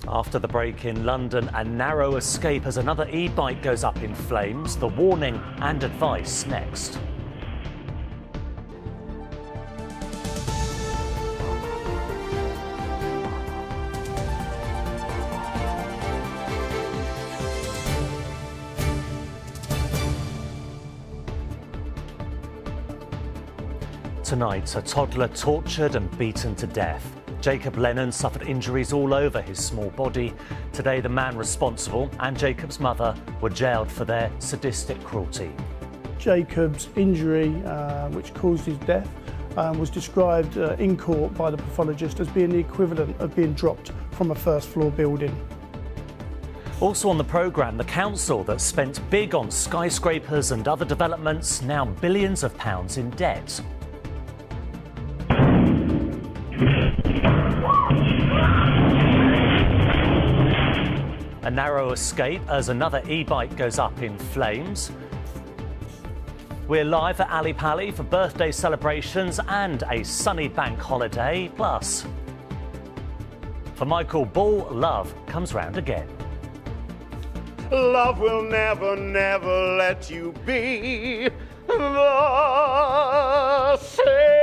After the break in London, a narrow escape as another e-bike goes up in flames. The warning and advice next. Tonight, a toddler tortured and beaten to death. Jacob Lennon suffered injuries all over his small body. Today, the man responsible and Jacob's mother were jailed for their sadistic cruelty. Jacob's injury, which caused his death, was described in court by the pathologist as being the equivalent of being dropped from a first-floor building. Also on the programme, the council that spent big on skyscrapers and other developments, now billions of pounds in debt. A narrow escape as another e-bike goes up in flames. We're live at Ali Pali for birthday celebrations and a sunny bank holiday. Plus, for Michael Ball, love comes round again. Love will never, never let you be the same.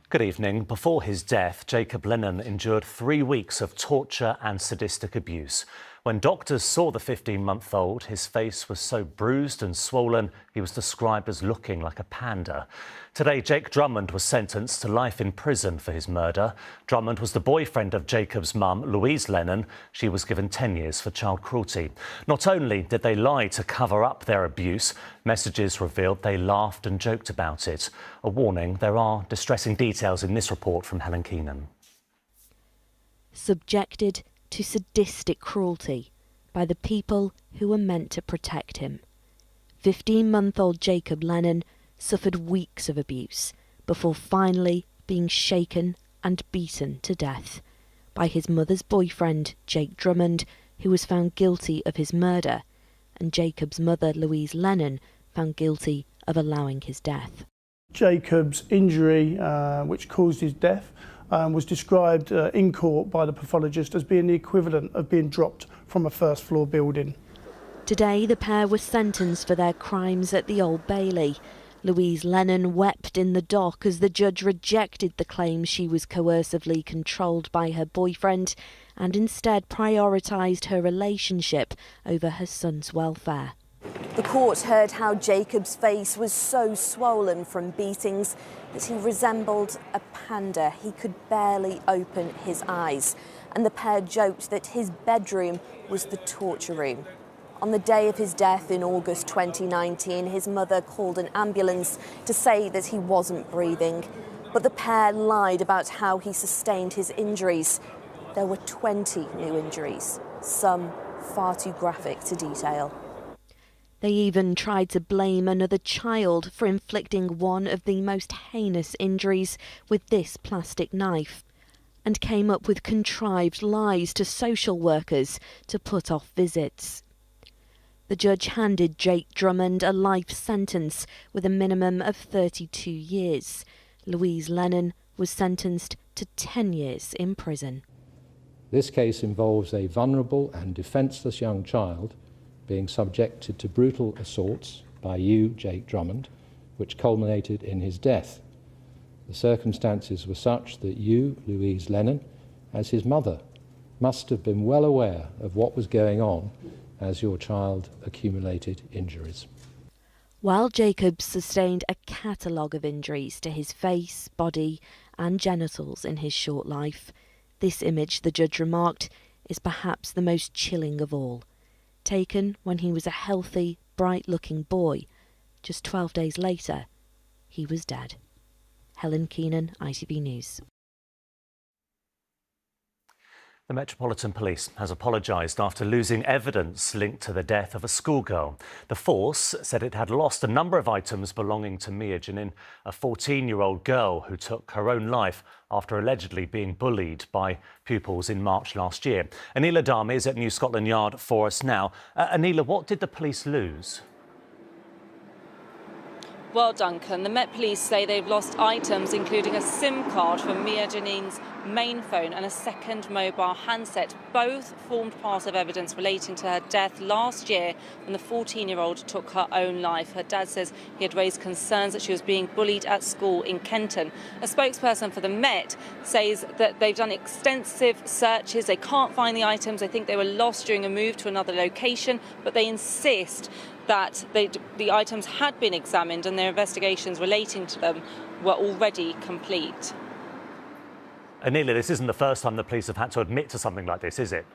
Good evening. Before his death, Jacob Lennon endured 3 weeks of torture and sadistic abuse. When doctors saw the 15-month-old, his face was so bruised and swollen, he was described as looking like a panda. Today, Jake Drummond was sentenced to life in prison for his murder. Drummond was the boyfriend of Jacob's mum, Louise Lennon. She was given 10 years for child cruelty. Not only did they lie to cover up their abuse, messages revealed they laughed and joked about it. A warning, there are distressing details in this report from Helen Keenan. Subjected to sadistic cruelty by the people who were meant to protect him. 15-month-old Jacob Lennon suffered weeks of abuse before finally being shaken and beaten to death by his mother's boyfriend, Jake Drummond, who was found guilty of his murder, and Jacob's mother, Louise Lennon, found guilty of allowing his death. Jacob's injury, which caused his death, was described in court by the pathologist as being the equivalent of being dropped from a first-floor building. Today, the pair were sentenced for their crimes at the Old Bailey. Louise Lennon wept in the dock as the judge rejected the claim she was coercively controlled by her boyfriend and instead prioritised her relationship over her son's welfare. The court heard how Jacob's face was so swollen from beatings that he resembled a panda. He could barely open his eyes, and the pair joked that his bedroom was the torture room. On the day of his death in August 2019, his mother called an ambulance to say that he wasn't breathing, but the pair lied about how he sustained his injuries. There were 20 new injuries, some far too graphic to detail. They even tried to blame another child for inflicting one of the most heinous injuries with this plastic knife, and came up with contrived lies to social workers to put off visits. The judge handed Jake Drummond a life sentence with a minimum of 32 years. Louise Lennon was sentenced to 10 years in prison. This case involves a vulnerable and defenceless young child being subjected to brutal assaults by you, Jake Drummond, which culminated in his death. The circumstances were such that you, Louise Lennon, as his mother, must have been well aware of what was going on as your child accumulated injuries. While Jacob sustained a catalogue of injuries to his face, body and genitals in his short life, this image, the judge remarked, is perhaps the most chilling of all. Taken when he was a healthy, bright-looking boy. Just 12 days later, he was dead. Helen Keenan, ITV News. The Metropolitan Police has apologised after losing evidence linked to the death of a schoolgirl. The force said it had lost a number of items belonging to Mia Janin, a 14-year-old girl who took her own life after allegedly being bullied by pupils in March last year. Anila Dami is at New Scotland Yard for us now. Anila, what did the police lose? Well, Duncan, the Met Police say they've lost items including a SIM card from Mia Janine's main phone and a second mobile handset. Both formed part of evidence relating to her death last year when the 14-year-old took her own life. Her dad says he had raised concerns that she was being bullied at school in Kenton. A spokesperson for the Met says that they've done extensive searches. They can't find the items. They think they were lost during a move to another location, but they insist that the items had been examined and their investigations relating to them were already complete. Anelia, this isn't the first time the police have had to admit to something like this, is it?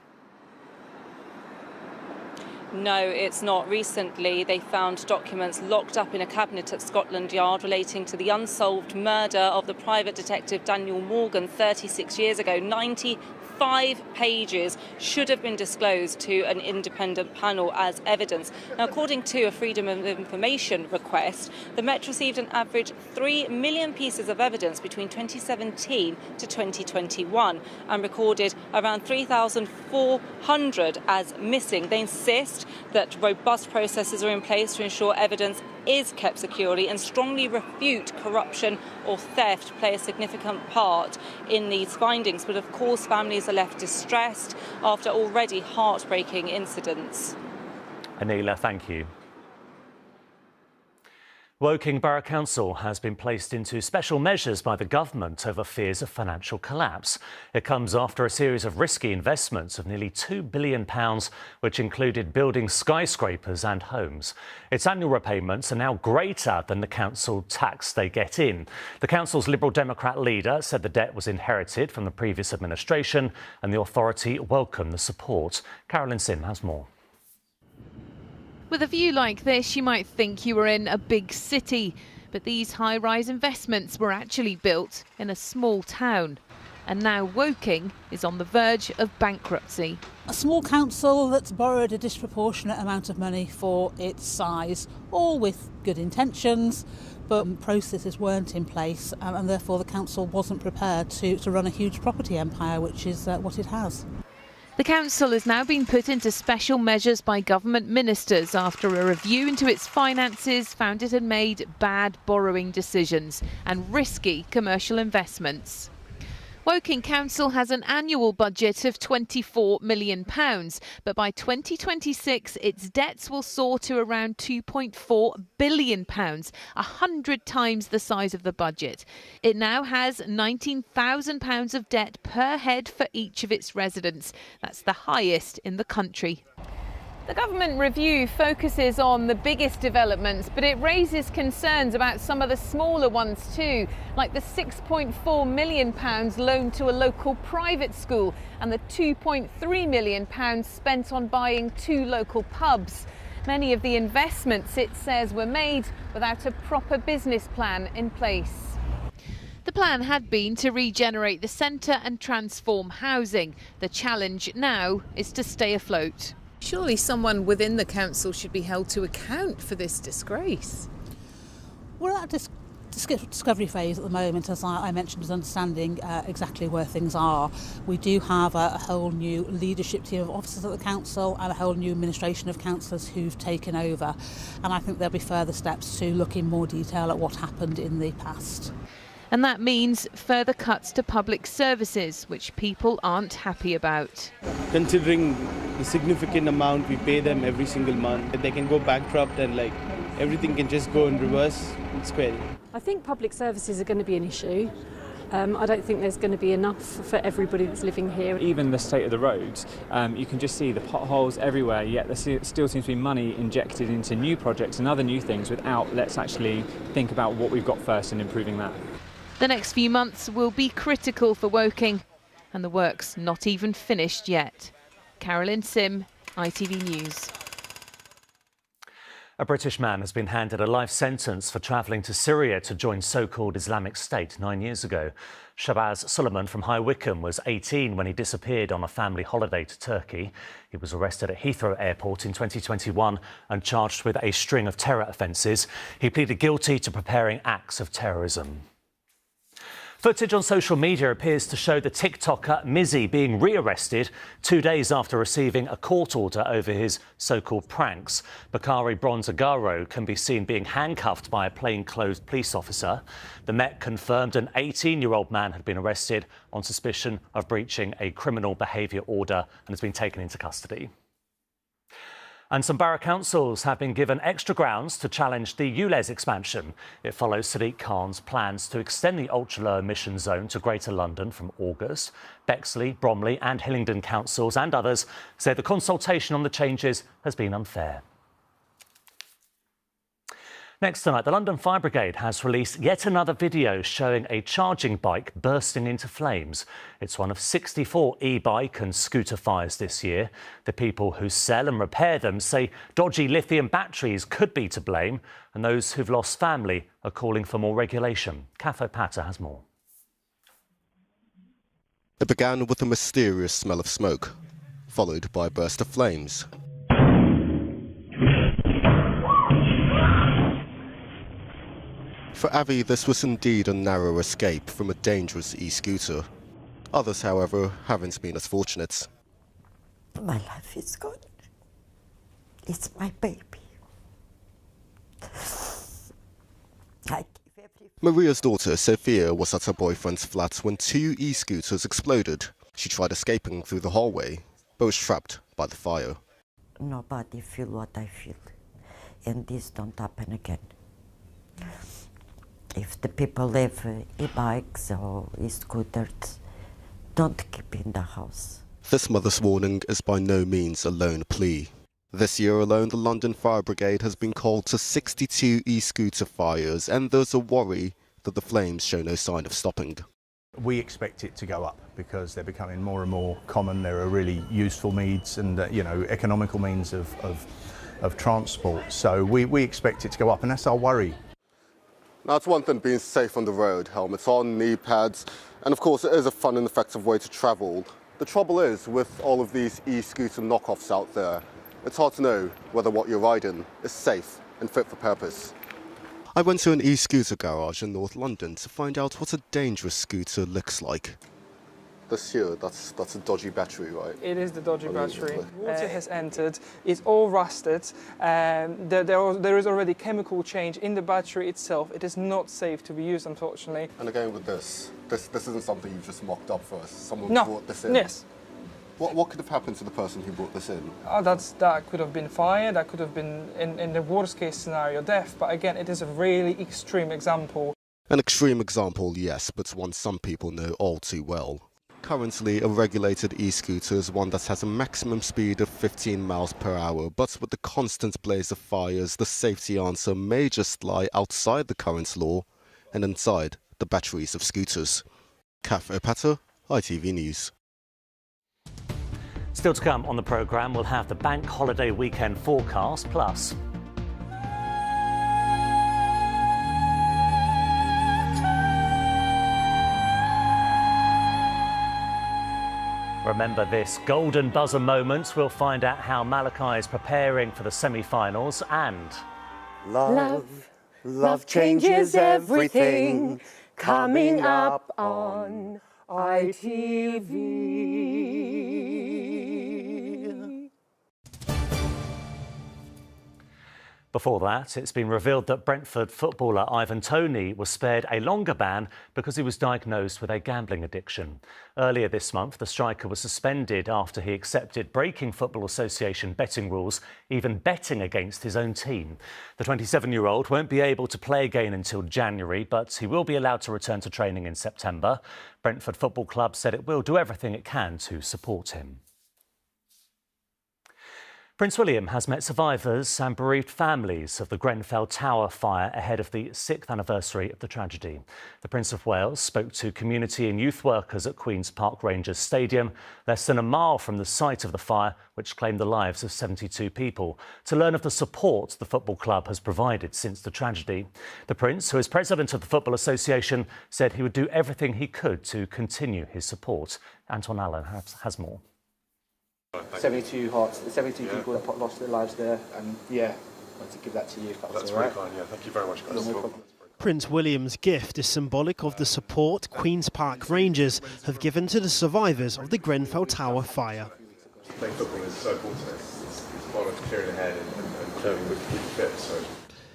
No, it's not. Recently, they found documents locked up in a cabinet at Scotland Yard relating to the unsolved murder of the private detective Daniel Morgan 36 years ago. 95 pages should have been disclosed to an independent panel as evidence. Now, according to a Freedom of Information request, the Met received an average 3 million pieces of evidence between 2017 to 2021 and recorded around 3,400 as missing. They insist that robust processes are in place to ensure evidence is kept securely and strongly refute corruption or theft play a significant part in these findings. But of course, families are left distressed after already heartbreaking incidents. Anelia, thank you. Woking Borough Council has been placed into special measures by the government over fears of financial collapse. It comes after a series of risky investments of nearly £2 billion, which included building skyscrapers and homes. Its annual repayments are now greater than the council tax they get in. The council's Liberal Democrat leader said the debt was inherited from the previous administration and the authority welcomed the support. Carolyn Sim has more. With a view like this, you might think you were in a big city, but these high-rise investments were actually built in a small town. And now Woking is on the verge of bankruptcy. A small council that's borrowed a disproportionate amount of money for its size, all with good intentions, but processes weren't in place and therefore the council wasn't prepared to run a huge property empire, which is what it has. The council has now been put into special measures by government ministers after a review into its finances found it had made bad borrowing decisions and risky commercial investments. Woking Council has an annual budget of £24 million, but by 2026 its debts will soar to around £2.4 billion, 100 times the size of the budget. It now has £19,000 of debt per head for each of its residents. That's the highest in the country. The government review focuses on the biggest developments, but it raises concerns about some of the smaller ones too, like the £6.4 million loan to a local private school and the £2.3 million spent on buying 2 local pubs. Many of the investments, it says, were made without a proper business plan in place. The plan had been to regenerate the centre and transform housing. The challenge now is to stay afloat. Surely someone within the council should be held to account for this disgrace. We're at a discovery phase at the moment, as I mentioned, is understanding exactly where things are. We do have a whole new leadership team of officers at the council and a whole new administration of councillors who've taken over. And I think there'll be further steps to look in more detail at what happened in the past. And that means further cuts to public services, which people aren't happy about. Considering the significant amount we pay them every single month, they can go bankrupt and everything can just go in reverse. It's scary. I think public services are going to be an issue. I don't think there's going to be enough for everybody that's living here. Even the state of the roads, you can just see the potholes everywhere, yet there still seems to be money injected into new projects and other new things without let's actually think about what we've got first and improving that. The next few months will be critical for Woking, and the work's not even finished yet. Carolyn Sim, ITV News. A British man has been handed a life sentence for travelling to Syria to join so-called Islamic State 9 years ago. Shabazz Suleiman from High Wycombe was 18 when he disappeared on a family holiday to Turkey. He was arrested at Heathrow Airport in 2021 and charged with a string of terror offences. He pleaded guilty to preparing acts of terrorism. Footage on social media appears to show the TikToker Mizzy being rearrested 2 days after receiving a court order over his so-called pranks. Bakari Bronzagaro can be seen being handcuffed by a plainclothes police officer. The Met confirmed an 18-year-old man had been arrested on suspicion of breaching a criminal behaviour order and has been taken into custody. And some borough councils have been given extra grounds to challenge the ULEZ expansion. It follows Sadiq Khan's plans to extend the ultra-low emission zone to Greater London from August. Bexley, Bromley and Hillingdon councils and others say the consultation on the changes has been unfair. Next tonight, the London Fire Brigade has released yet another video showing a charging bike bursting into flames. It's one of 64 e-bike and scooter fires this year. The people who sell and repair them say dodgy lithium batteries could be to blame, and those who've lost family are calling for more regulation. Cafe Patter has more. It began with a mysterious smell of smoke, followed by a burst of flames. For Avi, this was indeed a narrow escape from a dangerous e-scooter. Others, however, haven't been as fortunate. My life is gone. It's my baby. Maria's daughter, Sophia, was at her boyfriend's flat when 2 e-scooters exploded. She tried escaping through the hallway, but was trapped by the fire. Nobody feel what I feel, and this don't happen again. If the people have e-bikes or e-scooters, don't keep in the house. This mother's warning is by no means a lone plea. This year alone, the London Fire Brigade has been called to 62 e-scooter fires, and there's a worry that the flames show no sign of stopping. We expect it to go up because they're becoming more and more common. They're a really useful means and economical means of transport. So we expect it to go up, and that's our worry. Now, it's one thing being safe on the road, helmets on, knee pads, and of course it is a fun and effective way to travel. The trouble is, with all of these e-scooter knockoffs out there, it's hard to know whether what you're riding is safe and fit for purpose. I went to an e-scooter garage in North London to find out what a dangerous scooter looks like. This here, that's a dodgy battery, right? It is the dodgy battery. Water has entered, it's all rusted, there is already chemical change in the battery itself. It is not safe to be used, unfortunately. And again with this isn't something you've just mocked up for us. Someone brought this in? Yes. What could have happened to the person who brought this in? Oh, that could have been fire, that could have been, in the worst case scenario, death. But again, it is a really extreme example. An extreme example, yes, but one some people know all too well. Currently, a regulated e-scooter is one that has a maximum speed of 15 miles per hour, but with the constant blaze of fires, the safety answer may just lie outside the current law and inside the batteries of scooters. Cafe Patter, ITV News. Still to come on the programme, we'll have the bank holiday weekend forecast, plus remember this golden buzzer moment. We'll find out how Malachi is preparing for the semi-finals, and Love changes everything. Coming up on ITV. Before that, it's been revealed that Brentford footballer Ivan Toney was spared a longer ban because he was diagnosed with a gambling addiction. Earlier this month, the striker was suspended after he accepted breaking Football Association betting rules, even betting against his own team. The 27-year-old won't be able to play again until January, but he will be allowed to return to training in September. Brentford Football Club said it will do everything it can to support him. Prince William has met survivors and bereaved families of the Grenfell Tower fire ahead of the 6th anniversary of the tragedy. The Prince of Wales spoke to community and youth workers at Queen's Park Rangers Stadium, less than a mile from the site of the fire, which claimed the lives of 72 people, to learn of the support the football club has provided since the tragedy. The Prince, who is president of the Football Association, said he would do everything he could to continue his support. Anton Allen has more. 72 hearts, 72 people that lost their lives there, and I want to give that to you. If that's all right. Very kind. Yeah, thank you very much, guys. No problem. Prince William's gift is symbolic of the support Queen's Park Rangers have given to the survivors of the Grenfell Tower fire. Playing football is so important. It's part of clearing the head and keeping fit. So.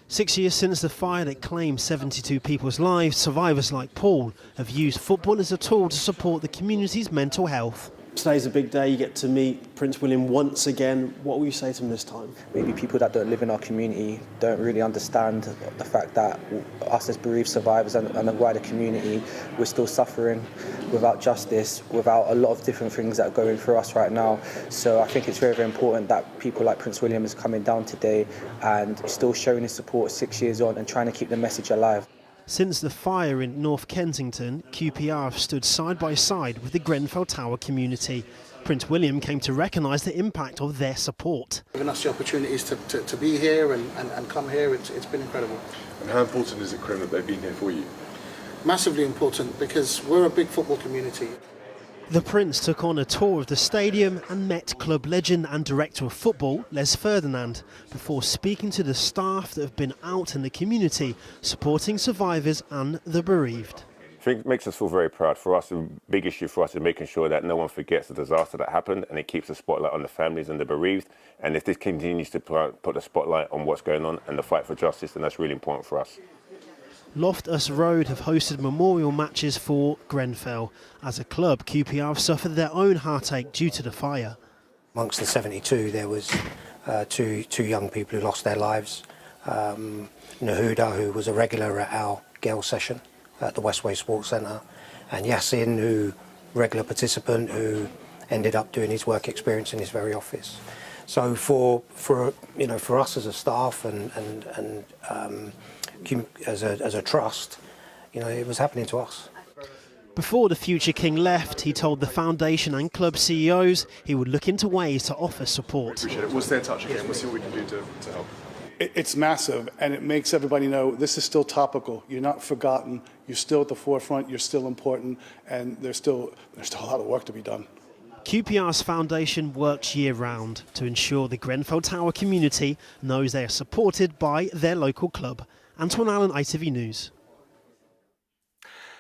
6 years since the fire that claimed 72 people's lives, survivors like Paul have used football as a tool to support the community's mental health. Today's a big day. You get to meet Prince William once again. What will you say to him this time? Maybe people that don't live in our community don't really understand the fact that us as bereaved survivors and the wider community, we're still suffering without justice, without a lot of different things that are going through us right now. So I think it's very, very important that people like Prince William is coming down today and still showing his support 6 years on and trying to keep the message alive. Since the fire in North Kensington, QPR have stood side by side with the Grenfell Tower community. Prince William came to recognise the impact of their support. Giving us the opportunities to be here and come here, it's been incredible. And how important is it, Krim, that they've been here for you? Massively important, because we're a big football community. The Prince took on a tour of the stadium and met club legend and director of football, Les Ferdinand, before speaking to the staff that have been out in the community, supporting survivors and the bereaved. I think it makes us feel very proud. For us, the big issue for us is making sure that no one forgets the disaster that happened, and it keeps the spotlight on the families and the bereaved. And if this continues to put the spotlight on what's going on and the fight for justice, then that's really important for us. Loftus Road have hosted memorial matches for Grenfell. As a club, QPR have suffered their own heartache due to the fire. Amongst the 72, there was two young people who lost their lives. Nahuda, who was a regular at our Gale session at the Westway Sports Centre, and Yassin, who regular participant who ended up doing his work experience in his very office. So for us as a staff and as a trust, it was happening to us. Before the future king left, he told the foundation and club CEOs he would look into ways to offer support. Appreciate it. We'll stay in touch again. We'll see what we can do to help. It's massive, and it makes everybody know this is still topical. You're not forgotten. You're still at the forefront. You're still important, and there's still a lot of work to be done. QPR's foundation works year-round to ensure the Grenfell Tower community knows they are supported by their local club. Antoine Allen, ITV News.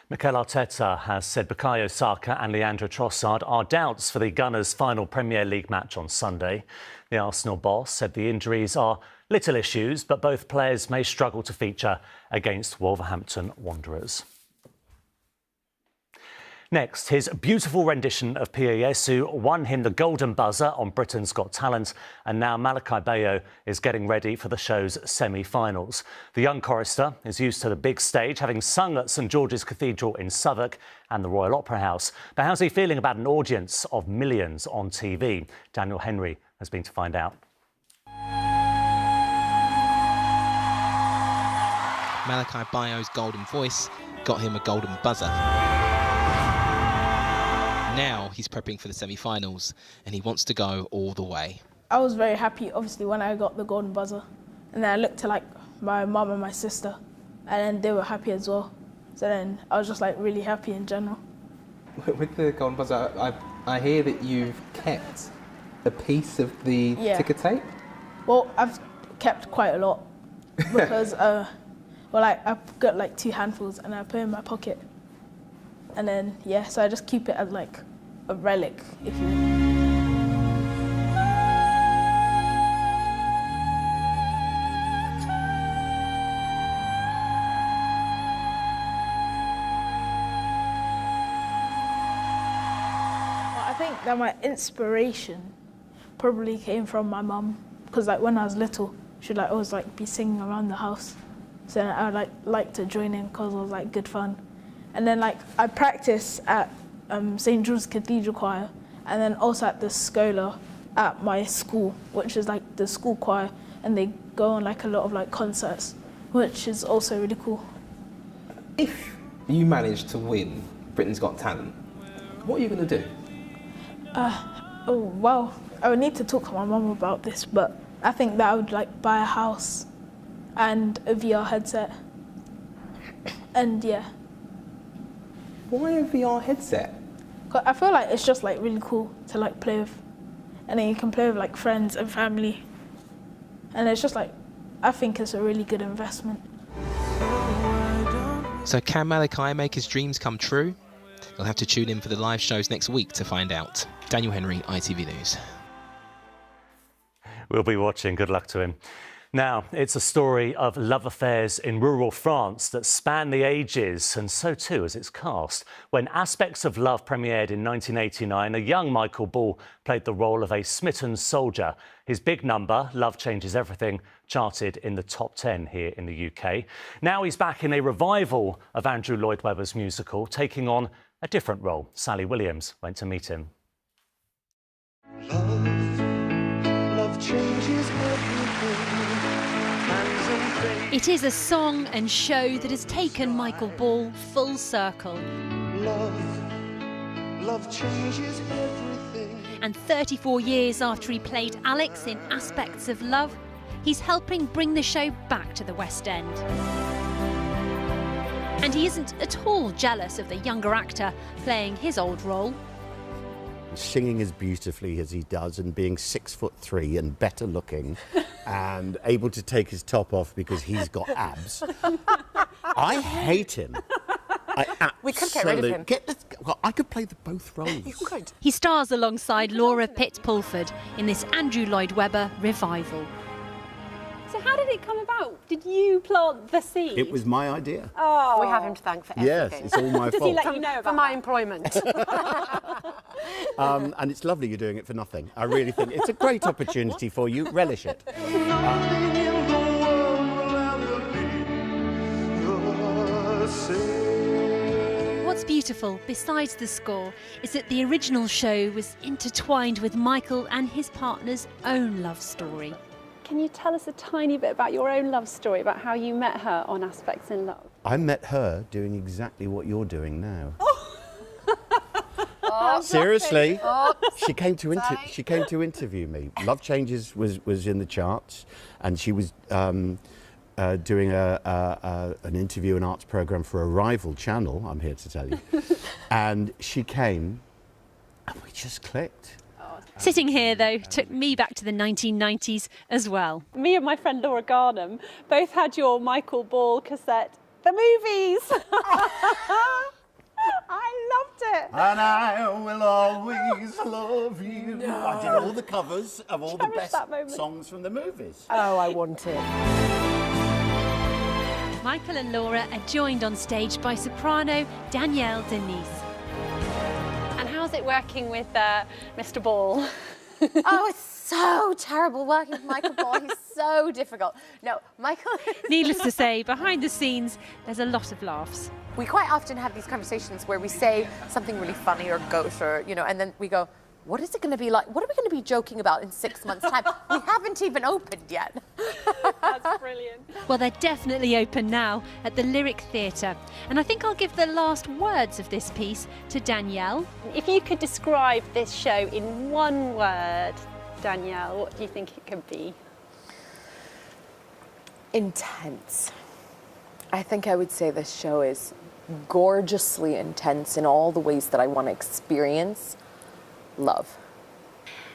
Mikel Arteta has said Bukayo Saka and Leandro Trossard are doubts for the Gunners' final Premier League match on Sunday. The Arsenal boss said the injuries are little issues, but both players may struggle to feature against Wolverhampton Wanderers. Next, his beautiful rendition of Pia Yesu won him the Golden Buzzer on Britain's Got Talent, and now Malachi Bayo is getting ready for the show's semi-finals. The young chorister is used to the big stage, having sung at St George's Cathedral in Southwark and the Royal Opera House. But how's he feeling about an audience of millions on TV? Daniel Henry has been to find out. Malachi Bayo's golden voice got him a Golden Buzzer. Now he's prepping for the semi-finals and he wants to go all the way. I was very happy, obviously, when I got the Golden Buzzer. And then I looked to my mum and my sister, and then they were happy as well. So then I was just really happy in general. With the Golden Buzzer, I hear that you've kept a piece of the ticker tape? Well, I've kept quite a lot because I've got 2 handfuls and I put it in my pocket. And then, so I just keep it as a relic, if you will. I think that my inspiration probably came from my mum, because when I was little, she'd always be singing around the house. So I would like to join in because it was good fun. And then I practice at St George's Cathedral Choir, and then also at the Schola at my school, which is the school choir, and they go on a lot of concerts, which is also really cool. If you manage to win Britain's Got Talent, what are you going to do? Well, I would need to talk to my mum about this, but I think that I would buy a house and a VR headset, and Why a VR headset? I feel it's just really cool to play with, and then you can play with friends and family, and it's just I think it's a really good investment. So can Malachi make his dreams come true? You'll have to tune in for the live shows next week to find out. Daniel Henry, ITV News. We'll be watching. Good luck to him. Now, it's a story of love affairs in rural France that span the ages, and so too is its cast. When Aspects of Love premiered in 1989, a young Michael Ball played the role of a smitten soldier. His big number, Love Changes Everything, charted in the top 10 here in the UK. Now he's back in a revival of Andrew Lloyd Webber's musical, taking on a different role. Sally Williams went to meet him. Love changes everything. It is a song and show that has taken Michael Ball full circle. Love changes everything. And 34 years after he played Alex in Aspects of Love, he's helping bring the show back to the West End. And he isn't at all jealous of the younger actor playing his old role. Singing as beautifully as he does and being 6'3" and better looking and able to take his top off because he's got abs. I hate him. We could get rid of him. I could play both roles. You could. He stars alongside Laura Pitt-Pulford in this Andrew Lloyd Webber revival. So how did it come about? Did you plant the seed? It was my idea. Oh, we have him to thank for everything. Yes, it's all my fault. Does he let you know about for my employment? And it's lovely you're doing it for nothing. I really think it's a great opportunity for you. Relish it. What's beautiful, besides the score, is that the original show was intertwined with Michael and his partner's own love story. Can you tell us a tiny bit about your own love story, about how you met her on Aspects in Love? I met her doing exactly what you're doing now. Seriously, she came to interview me. Love Changes was in the charts, and she was doing an interview and arts program for a rival channel. I'm here to tell you, and she came, and we just clicked. Sitting here, though, took me back to the 1990s as well. Me and my friend Laura Garnham both had your Michael Ball cassette, The Movies. I loved it. And I will always love you. No. I did all the covers of all the best songs from the movies. Oh, I want it. Michael and Laura are joined on stage by soprano Danielle Denise. And how's it working with Mr. Ball? Oh, it's so terrible working with Michael Ball. He's so difficult. No, Michael... Needless to say, behind the scenes, there's a lot of laughs. We quite often have these conversations where we say something really funny or gauche or, you know, and then we go, what is it going to be like? What are we going to be joking about in 6 months' time? We haven't even opened yet. That's brilliant. Well, they're definitely open now at the Lyric Theatre. And I think I'll give the last words of this piece to Danielle. If you could describe this show in one word, Danielle, what do you think it could be? Intense. I think I would say this show is gorgeously intense in all the ways that I want to experience love.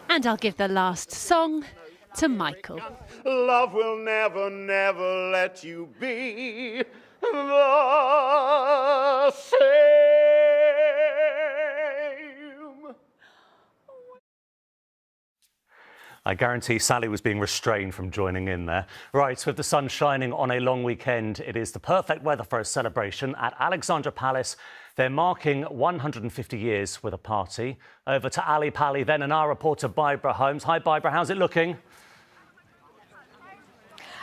And I'll give the last song to Michael. Love will never, never let you be the same. I guarantee Sally was being restrained from joining in there. Right, with the sun shining on a long weekend, it is the perfect weather for a celebration at Alexandra Palace. They're marking 150 years with a party. Over to Ali Pally, then, and our reporter Barbara Holmes. Hi, Barbara, how's it looking?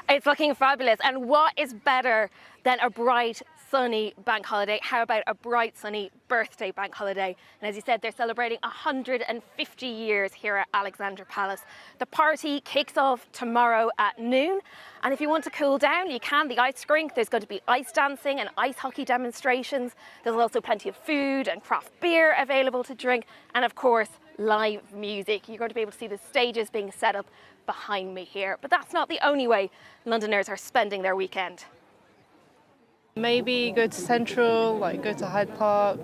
It's looking fabulous. And what is better than a bright, sunny bank holiday? How about a bright, sunny birthday bank holiday? And as you said, they're celebrating 150 years here at Alexandra Palace. The party kicks off tomorrow at noon. And if you want to cool down, you can. The ice rink, there's going to be ice dancing and ice hockey demonstrations. There's also plenty of food and craft beer available to drink. And of course, live music. You're going to be able to see the stages being set up behind me here. But that's not the only way Londoners are spending their weekend. Maybe go to Central, like go to Hyde Park,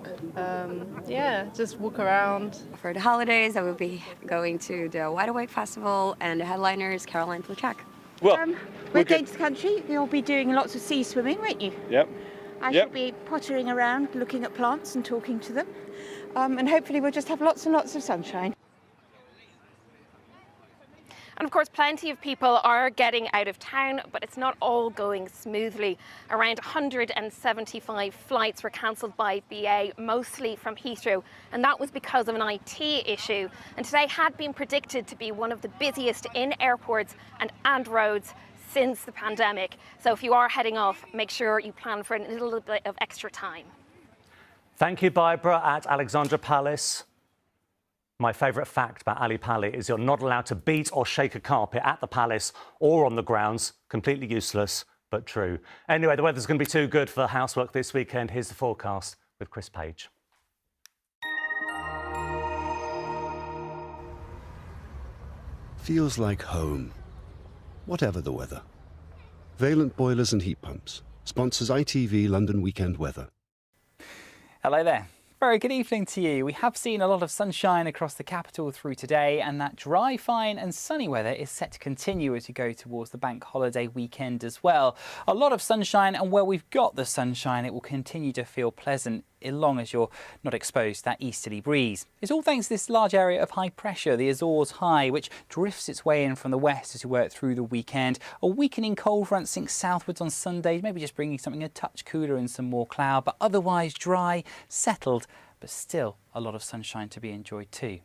yeah, just walk around. For the holidays, I will be going to the Wide Awake Festival, and the headliner is Caroline Flechack. Well, we're going to the country. You'll be doing lots of sea swimming, won't you? Yep. I shall be pottering around, looking at plants and talking to them. And hopefully we'll just have lots and lots of sunshine. And of course, plenty of people are getting out of town, but it's not all going smoothly. Around 175 flights were cancelled by BA, mostly from Heathrow, and that was because of an IT issue. And today had been predicted to be one of the busiest in airports and roads since the pandemic. So if you are heading off, make sure you plan for a little bit of extra time. Thank you, Barbara, at Alexandra Palace. My favourite fact about Ali Pali is you're not allowed to beat or shake a carpet at the palace or on the grounds. Completely useless, but true. Anyway, the weather's going to be too good for housework this weekend. Here's the forecast with Chris Page. Feels like home, whatever the weather. Valent Boilers and Heat Pumps sponsors ITV London Weekend Weather. Hello there. Very good evening to you. We have seen a lot of sunshine across the capital through today, and that dry, fine and sunny weather is set to continue as we go towards the bank holiday weekend as well. A lot of sunshine, and where we've got the sunshine, it will continue to feel pleasant as long as you're not exposed to that easterly breeze. It's all thanks to this large area of high pressure, the Azores High, which drifts its way in from the west as we work through the weekend. A weakening cold front sinks southwards on Sunday, maybe just bringing something a touch cooler and some more cloud, but otherwise dry, settled, but still a lot of sunshine to be enjoyed too.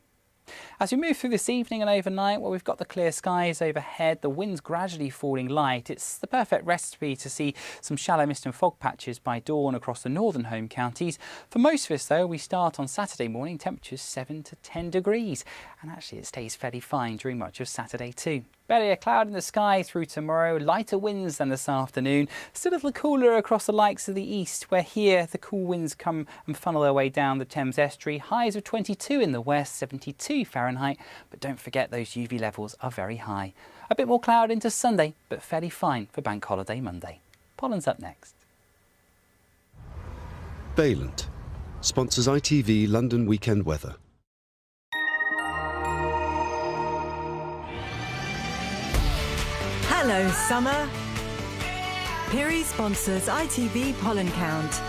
As we move through this evening and overnight, well, we've got the clear skies overhead, the winds gradually falling light. It's the perfect recipe to see some shallow mist and fog patches by dawn across the northern home counties. For most of us, though, we start on Saturday morning, temperatures 7 to 10 degrees. And actually, it stays fairly fine during much of Saturday too. Barely a cloud in the sky through tomorrow, lighter winds than this afternoon. Still a little cooler across the likes of the east, where here the cool winds come and funnel their way down the Thames estuary. Highs of 22 in the west, 72 Fahrenheit. But don't forget those UV levels are very high. A bit more cloud into Sunday, but fairly fine for Bank Holiday Monday. Pollen's up next. Valent sponsors ITV London Weekend Weather. Hello, summer. Piri sponsors ITV Pollen Count.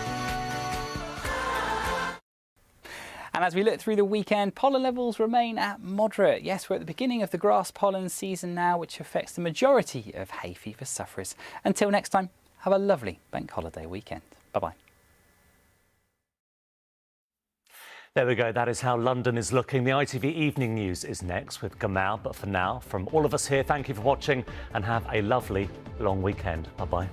And as we look through the weekend, pollen levels remain at moderate. Yes, we're at the beginning of the grass pollen season now, which affects the majority of hay fever sufferers. Until next time, have a lovely bank holiday weekend. Bye-bye. There we go. That is how London is looking. The ITV Evening News is next with Gamal. But for now, from all of us here, thank you for watching and have a lovely long weekend. Bye-bye.